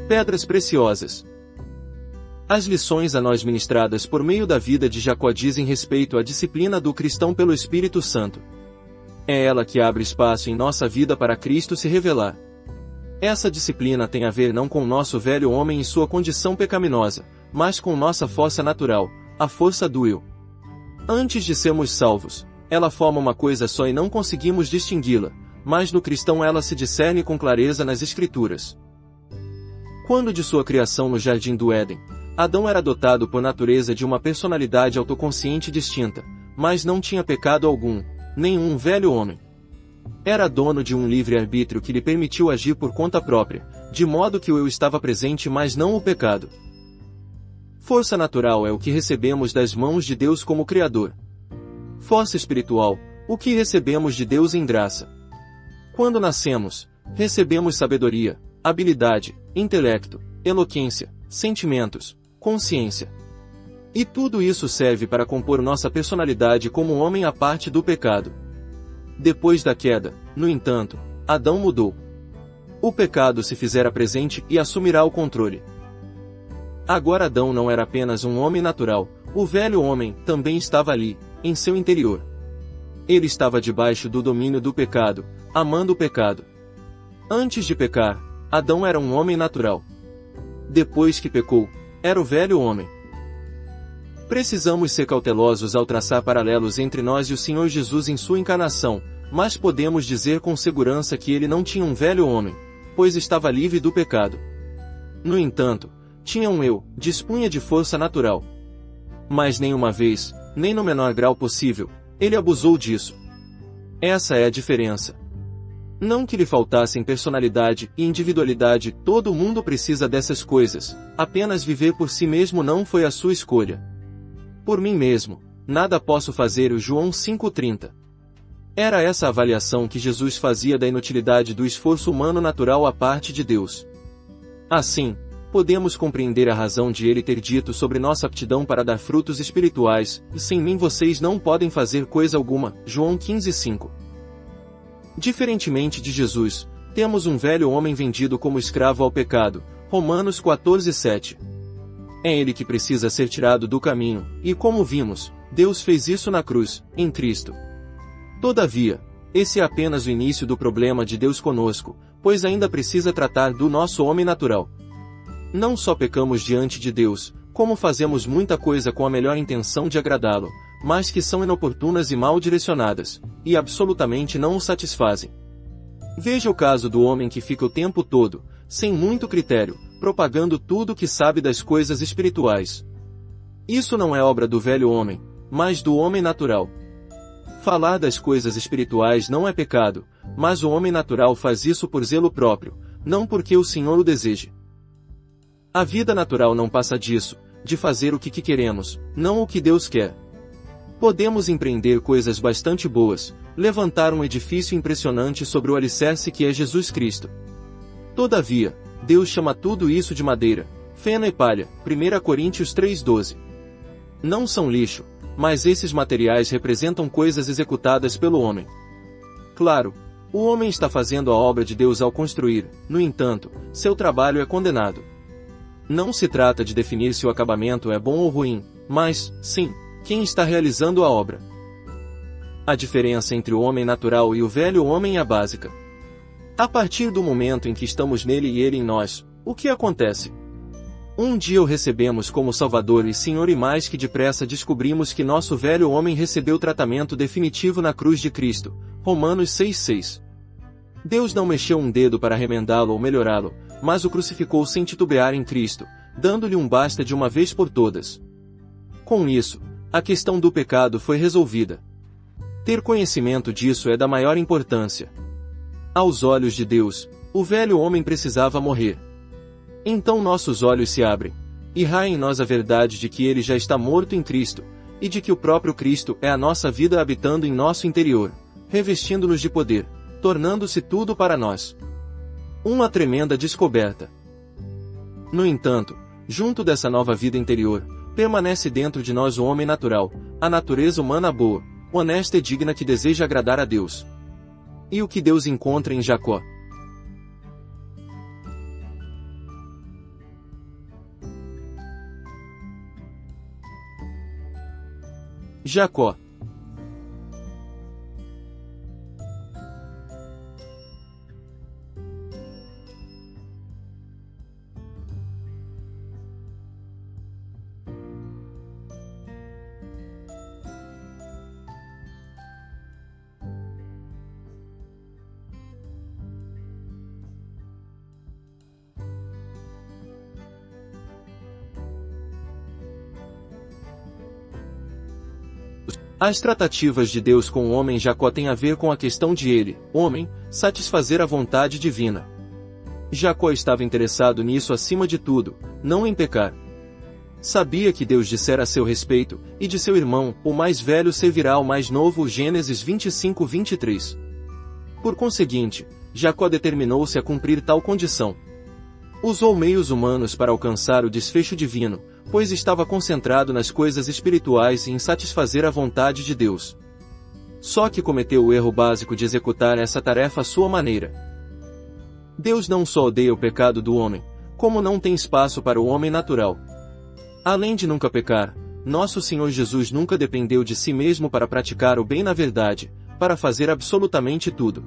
Pedras preciosas. As lições a nós ministradas por meio da vida de Jacó dizem respeito à disciplina do cristão pelo Espírito Santo. É ela que abre espaço em nossa vida para Cristo se revelar. Essa disciplina tem a ver não com o nosso velho homem e sua condição pecaminosa, mas com nossa força natural, a força do eu. Antes de sermos salvos, ela forma uma coisa só e não conseguimos distingui-la, mas no cristão ela se discerne com clareza nas Escrituras. Quando de sua criação no Jardim do Éden, Adão era dotado por natureza de uma personalidade autoconsciente distinta, mas não tinha pecado algum, nenhum velho homem. Era dono de um livre-arbítrio que lhe permitiu agir por conta própria, de modo que o eu estava presente mas não o pecado. Força natural é o que recebemos das mãos de Deus como Criador. Força espiritual, o que recebemos de Deus em graça. Quando nascemos, recebemos sabedoria, habilidade, intelecto, eloquência, sentimentos, consciência. E tudo isso serve para compor nossa personalidade como um homem à parte do pecado. Depois da queda, no entanto, Adão mudou. O pecado se fizera presente e assumirá o controle. Agora Adão não era apenas um homem natural, o velho homem também estava ali, em seu interior. Ele estava debaixo do domínio do pecado, amando o pecado. Antes de pecar, Adão era um homem natural. Depois que pecou, era o velho homem. Precisamos ser cautelosos ao traçar paralelos entre nós e o Senhor Jesus em sua encarnação, mas podemos dizer com segurança que ele não tinha um velho homem, pois estava livre do pecado. No entanto, tinha um eu, dispunha de força natural. Mas nenhuma vez, nem no menor grau possível, ele abusou disso. Essa é a diferença. Não que lhe faltassem personalidade e individualidade, todo mundo precisa dessas coisas, apenas viver por si mesmo não foi a sua escolha. Por mim mesmo, nada posso fazer, o João 5,30. Era essa a avaliação que Jesus fazia da inutilidade do esforço humano natural à parte de Deus. Assim, podemos compreender a razão de ele ter dito sobre nossa aptidão para dar frutos espirituais, e sem mim vocês não podem fazer coisa alguma, João 15,5. Diferentemente de Jesus, temos um velho homem vendido como escravo ao pecado, Romanos 14,7. É ele que precisa ser tirado do caminho, e como vimos, Deus fez isso na cruz, em Cristo. Todavia, esse é apenas o início do problema de Deus conosco, pois ainda precisa tratar do nosso homem natural. Não só pecamos diante de Deus, como fazemos muita coisa com a melhor intenção de agradá-lo, mas que são inoportunas e mal direcionadas, e absolutamente não o satisfazem. Veja o caso do homem que fica o tempo todo, sem muito critério, propagando tudo o que sabe das coisas espirituais. Isso não é obra do velho homem, mas do homem natural. Falar das coisas espirituais não é pecado, mas o homem natural faz isso por zelo próprio, não porque o Senhor o deseje. A vida natural não passa disso, de fazer o que queremos, não o que Deus quer. Podemos empreender coisas bastante boas, levantar um edifício impressionante sobre o alicerce que é Jesus Cristo. Todavia, Deus chama tudo isso de madeira, feno e palha, 1 Coríntios 3,12. Não são lixo, mas esses materiais representam coisas executadas pelo homem. Claro, o homem está fazendo a obra de Deus ao construir, no entanto, seu trabalho é condenado. Não se trata de definir se o acabamento é bom ou ruim, mas, sim, quem está realizando a obra. A diferença entre o homem natural e o velho homem é básica. A partir do momento em que estamos nele e ele em nós, o que acontece? Um dia o recebemos como Salvador e Senhor e mais que depressa descobrimos que nosso velho homem recebeu tratamento definitivo na cruz de Cristo, Romanos 6,6. Deus não mexeu um dedo para remendá-lo ou melhorá-lo, mas o crucificou sem titubear em Cristo, dando-lhe um basta de uma vez por todas. Com isso, a questão do pecado foi resolvida. Ter conhecimento disso é da maior importância. Aos olhos de Deus, o velho homem precisava morrer. Então nossos olhos se abrem, e raia em nós a verdade de que ele já está morto em Cristo, e de que o próprio Cristo é a nossa vida habitando em nosso interior, revestindo-nos de poder, tornando-se tudo para nós. Uma tremenda descoberta. No entanto, junto dessa nova vida interior, permanece dentro de nós o homem natural, a natureza humana boa, honesta e digna que deseja agradar a Deus. E o que Deus encontra em Jacó? Jacó. As tratativas de Deus com o homem Jacó têm a ver com a questão de ele, homem, satisfazer a vontade divina. Jacó estava interessado nisso acima de tudo, não em pecar. Sabia que Deus dissera a seu respeito, e de seu irmão, o mais velho servirá ao mais novo. Gênesis 25:23. Por conseguinte, Jacó determinou-se a cumprir tal condição. Usou meios humanos para alcançar o desfecho divino, pois estava concentrado nas coisas espirituais e em satisfazer a vontade de Deus. Só que cometeu o erro básico de executar essa tarefa à sua maneira. Deus não só odeia o pecado do homem, como não tem espaço para o homem natural. Além de nunca pecar, nosso Senhor Jesus nunca dependeu de si mesmo para praticar o bem na verdade, para fazer absolutamente tudo.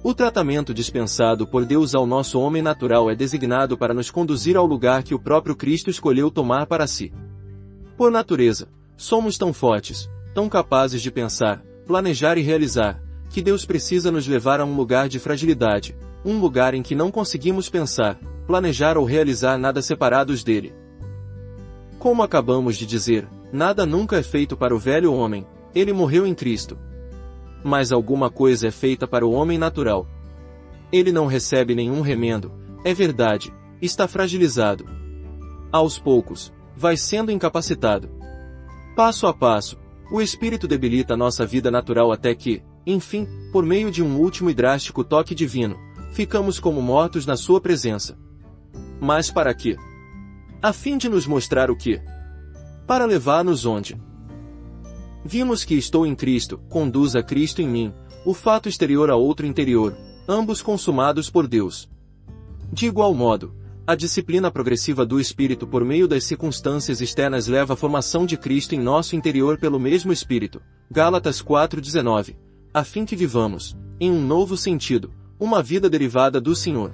O tratamento dispensado por Deus ao nosso homem natural é designado para nos conduzir ao lugar que o próprio Cristo escolheu tomar para si. Por natureza, somos tão fortes, tão capazes de pensar, planejar e realizar, que Deus precisa nos levar a um lugar de fragilidade, um lugar em que não conseguimos pensar, planejar ou realizar nada separados dele. Como acabamos de dizer, nada nunca é feito para o velho homem, ele morreu em Cristo. Mas alguma coisa é feita para o homem natural. Ele não recebe nenhum remendo, é verdade, está fragilizado. Aos poucos, vai sendo incapacitado. Passo a passo, o espírito debilita nossa vida natural até que, enfim, por meio de um último e drástico toque divino, ficamos como mortos na sua presença. Mas para quê? A fim de nos mostrar o quê? Para levar-nos onde? Vimos que estou em Cristo, conduz a Cristo em mim, o fato exterior a outro interior, ambos consumados por Deus. De igual modo, a disciplina progressiva do Espírito por meio das circunstâncias externas leva à formação de Cristo em nosso interior pelo mesmo Espírito, Gálatas 4:19, a fim que vivamos, em um novo sentido, uma vida derivada do Senhor.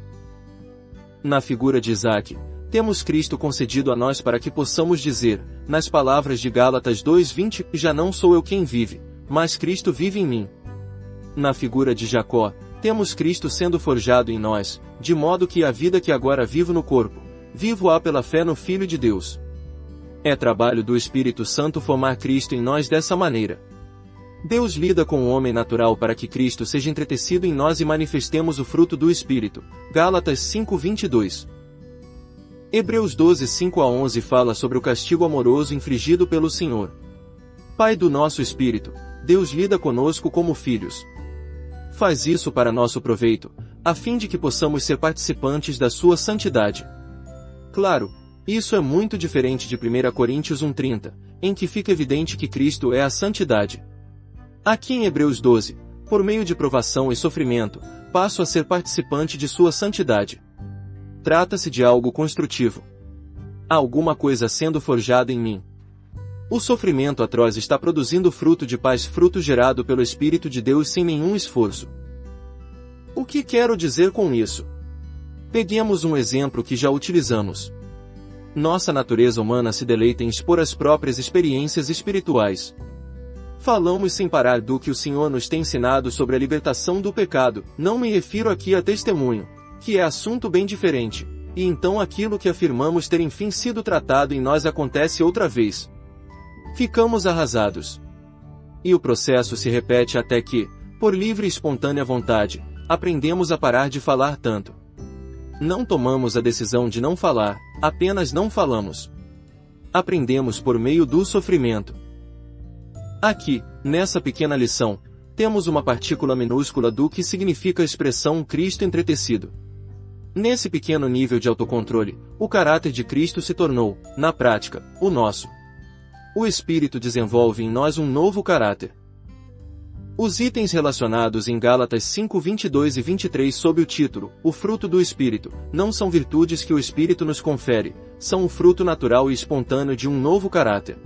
Na figura de Isaac, temos Cristo concedido a nós para que possamos dizer, nas palavras de Gálatas 2:20, já não sou eu quem vive, mas Cristo vive em mim. Na figura de Jacó, temos Cristo sendo forjado em nós, de modo que a vida que agora vivo no corpo, vivo-a pela fé no Filho de Deus. É trabalho do Espírito Santo formar Cristo em nós dessa maneira. Deus lida com o homem natural para que Cristo seja entretecido em nós e manifestemos o fruto do Espírito. Gálatas 5:22. Hebreus 12:5-11 fala sobre o castigo amoroso infligido pelo Senhor. Pai do nosso espírito, Deus lida conosco como filhos. Faz isso para nosso proveito, a fim de que possamos ser participantes da sua santidade. Claro, isso é muito diferente de 1 Coríntios 1:30, em que fica evidente que Cristo é a santidade. Aqui em Hebreus 12, por meio de provação e sofrimento, passo a ser participante de sua santidade. Trata-se de algo construtivo. Há alguma coisa sendo forjada em mim. O sofrimento atroz está produzindo fruto de paz, fruto gerado pelo Espírito de Deus sem nenhum esforço. O que quero dizer com isso? Peguemos um exemplo que já utilizamos. Nossa natureza humana se deleita em expor as próprias experiências espirituais. Falamos sem parar do que o Senhor nos tem ensinado sobre a libertação do pecado, não me refiro aqui a testemunho, que é assunto bem diferente, e então aquilo que afirmamos ter enfim sido tratado em nós acontece outra vez. Ficamos arrasados. E o processo se repete até que, por livre e espontânea vontade, aprendemos a parar de falar tanto. Não tomamos a decisão de não falar, apenas não falamos. Aprendemos por meio do sofrimento. Aqui, nessa pequena lição, temos uma partícula minúscula do que significa a expressão Cristo entretecido. Nesse pequeno nível de autocontrole, o caráter de Cristo se tornou, na prática, o nosso. O Espírito desenvolve em nós um novo caráter. Os itens relacionados em Gálatas 5:22 e 23 sob o título, o fruto do Espírito, não são virtudes que o Espírito nos confere, são o fruto natural e espontâneo de um novo caráter.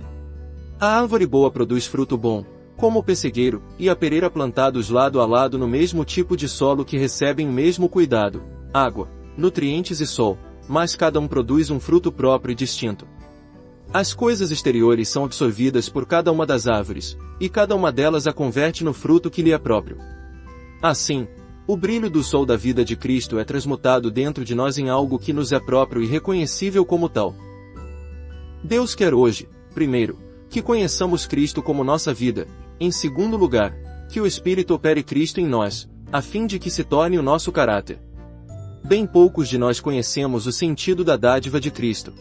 A árvore boa produz fruto bom, como o pessegueiro e a pereira plantados lado a lado no mesmo tipo de solo que recebem o mesmo cuidado, água, nutrientes e sol, mas cada um produz um fruto próprio e distinto. As coisas exteriores são absorvidas por cada uma das árvores, e cada uma delas a converte no fruto que lhe é próprio. Assim, o brilho do sol da vida de Cristo é transmutado dentro de nós em algo que nos é próprio e reconhecível como tal. Deus quer hoje, primeiro, que conheçamos Cristo como nossa vida, em segundo lugar, que o Espírito opere Cristo em nós, a fim de que se torne o nosso caráter. Bem poucos de nós conhecemos o sentido da dádiva de Cristo.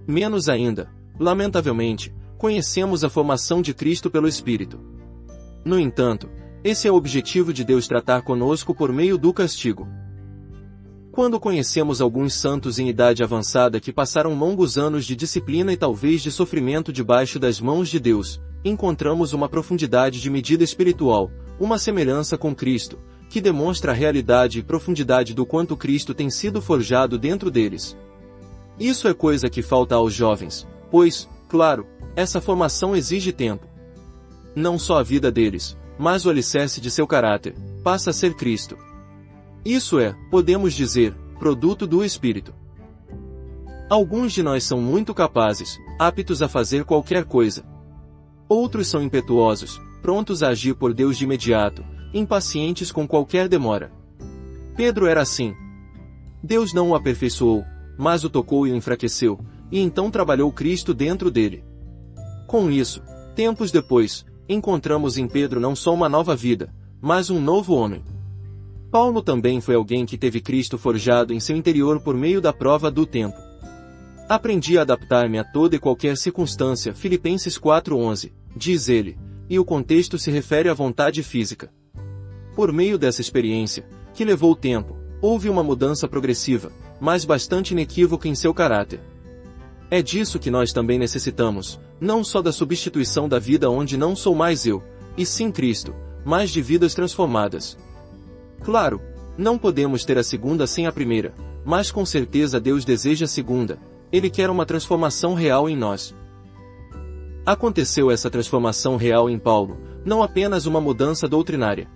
Menos ainda, lamentavelmente, conhecemos a formação de Cristo pelo Espírito. No entanto, esse é o objetivo de Deus tratar conosco por meio do castigo. Quando conhecemos alguns santos em idade avançada que passaram longos anos de disciplina e talvez de sofrimento debaixo das mãos de Deus, encontramos uma profundidade de medida espiritual, uma semelhança com Cristo, que demonstra a realidade e profundidade do quanto Cristo tem sido forjado dentro deles. Isso é coisa que falta aos jovens, pois, claro, essa formação exige tempo. Não só a vida deles, mas o alicerce de seu caráter, passa a ser Cristo. Isso é, podemos dizer, produto do Espírito. Alguns de nós são muito capazes, aptos a fazer qualquer coisa. Outros são impetuosos, prontos a agir por Deus de imediato, impacientes com qualquer demora. Pedro era assim. Deus não o aperfeiçoou, mas o tocou e o enfraqueceu, e então trabalhou Cristo dentro dele. Com isso, tempos depois, encontramos em Pedro não só uma nova vida, mas um novo homem. Paulo também foi alguém que teve Cristo forjado em seu interior por meio da prova do tempo. Aprendi a adaptar-me a toda e qualquer circunstância, Filipenses 4:11, diz ele, e o contexto se refere à vontade física. Por meio dessa experiência, que levou tempo, houve uma mudança progressiva, mas bastante inequívoca em seu caráter. É disso que nós também necessitamos, não só da substituição da vida onde não sou mais eu, e sim Cristo, mas de vidas transformadas. Claro, não podemos ter a segunda sem a primeira, mas com certeza Deus deseja a segunda, Ele quer uma transformação real em nós. Aconteceu essa transformação real em Paulo, não apenas uma mudança doutrinária.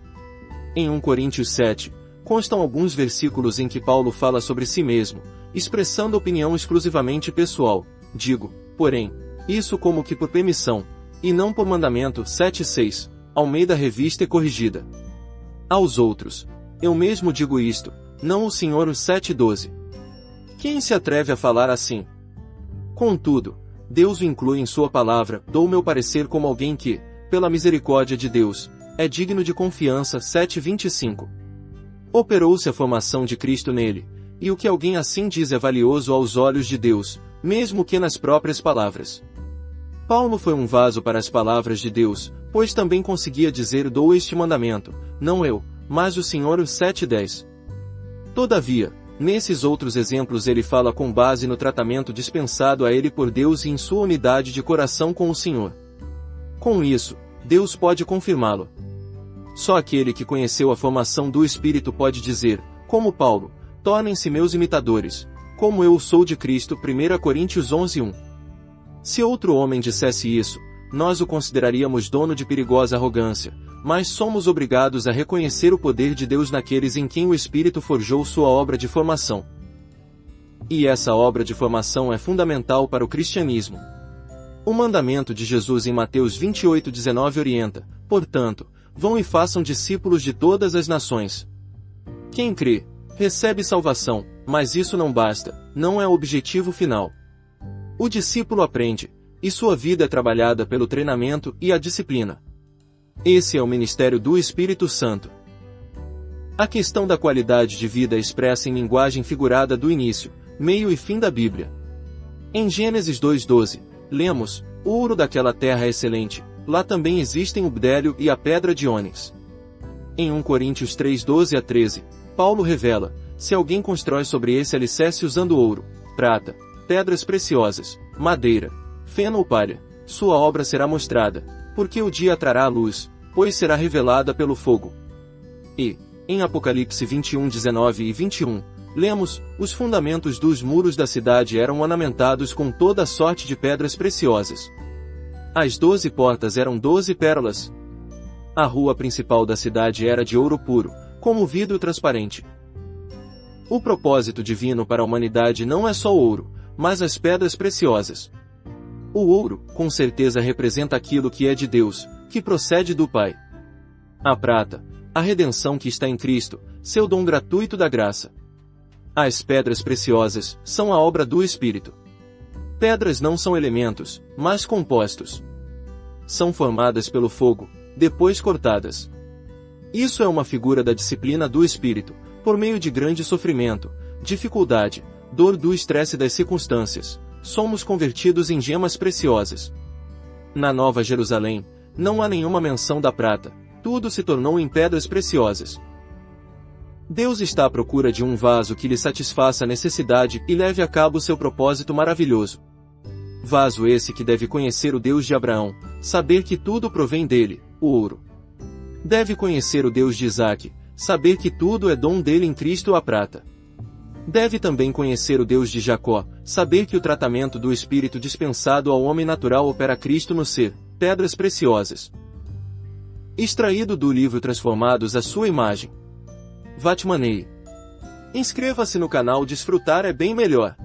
Em 1 Coríntios 7, constam alguns versículos em que Paulo fala sobre si mesmo, expressando opinião exclusivamente pessoal, digo, porém, isso como que por permissão, e não por mandamento. 7:6, Almeida Revista e Corrigida. Aos outros, eu mesmo digo isto, não o Senhor. 7:12. Quem se atreve a falar assim? Contudo, Deus o inclui em sua palavra, dou meu parecer como alguém que, pela misericórdia de Deus, é digno de confiança. 7:25. Operou-se a formação de Cristo nele, e o que alguém assim diz é valioso aos olhos de Deus, mesmo que nas próprias palavras. Paulo foi um vaso para as palavras de Deus, pois também conseguia dizer dou este mandamento, não eu, mas o Senhor. 7:10. Todavia, nesses outros exemplos ele fala com base no tratamento dispensado a ele por Deus e em sua unidade de coração com o Senhor. Com isso, Deus pode confirmá-lo. Só aquele que conheceu a formação do Espírito pode dizer, como Paulo, tornem-se meus imitadores, como eu sou de Cristo. 1 Coríntios 11:1. Se outro homem dissesse isso, nós o consideraríamos dono de perigosa arrogância, mas somos obrigados a reconhecer o poder de Deus naqueles em quem o Espírito forjou sua obra de formação. E essa obra de formação é fundamental para o cristianismo. O mandamento de Jesus em Mateus 28:19 orienta, portanto, vão e façam discípulos de todas as nações. Quem crê, recebe salvação, mas isso não basta, não é o objetivo final. O discípulo aprende, e sua vida é trabalhada pelo treinamento e a disciplina. Esse é o ministério do Espírito Santo. A questão da qualidade de vida é expressa em linguagem figurada do início, meio e fim da Bíblia. Em Gênesis 2:12, lemos, o ouro daquela terra é excelente, lá também existem o bdélio e a pedra de ônix. Em 1 Coríntios 3:12-13, Paulo revela, se alguém constrói sobre esse alicerce usando ouro, prata, pedras preciosas, madeira, feno ou palha, sua obra será mostrada, porque o dia trará a luz, pois será revelada pelo fogo. E, em Apocalipse 21:19 e 21, lemos, os fundamentos dos muros da cidade eram ornamentados com toda sorte de pedras preciosas. As 12 portas eram 12 pérolas. A rua principal da cidade era de ouro puro, como vidro transparente. O propósito divino para a humanidade não é só o ouro, mas as pedras preciosas. O ouro, com certeza representa aquilo que é de Deus, que procede do Pai. A prata, a redenção que está em Cristo, seu dom gratuito da graça. As pedras preciosas são a obra do Espírito. Pedras não são elementos, mas compostos. São formadas pelo fogo, depois cortadas. Isso é uma figura da disciplina do Espírito, por meio de grande sofrimento, dificuldade, dor do estresse das circunstâncias, somos convertidos em gemas preciosas. Na Nova Jerusalém, não há nenhuma menção da prata, tudo se tornou em pedras preciosas. Deus está à procura de um vaso que lhe satisfaça a necessidade e leve a cabo seu propósito maravilhoso. Vaso esse que deve conhecer o Deus de Abraão, saber que tudo provém dele, o ouro. Deve conhecer o Deus de Isaque, saber que tudo é dom dele em Cristo a prata. Deve também conhecer o Deus de Jacó, saber que o tratamento do Espírito dispensado ao homem natural opera Cristo no ser, pedras preciosas. Extraído do livro Transformados à Sua Imagem. Vatmanei. Inscreva-se no canal Desfrutar é bem melhor.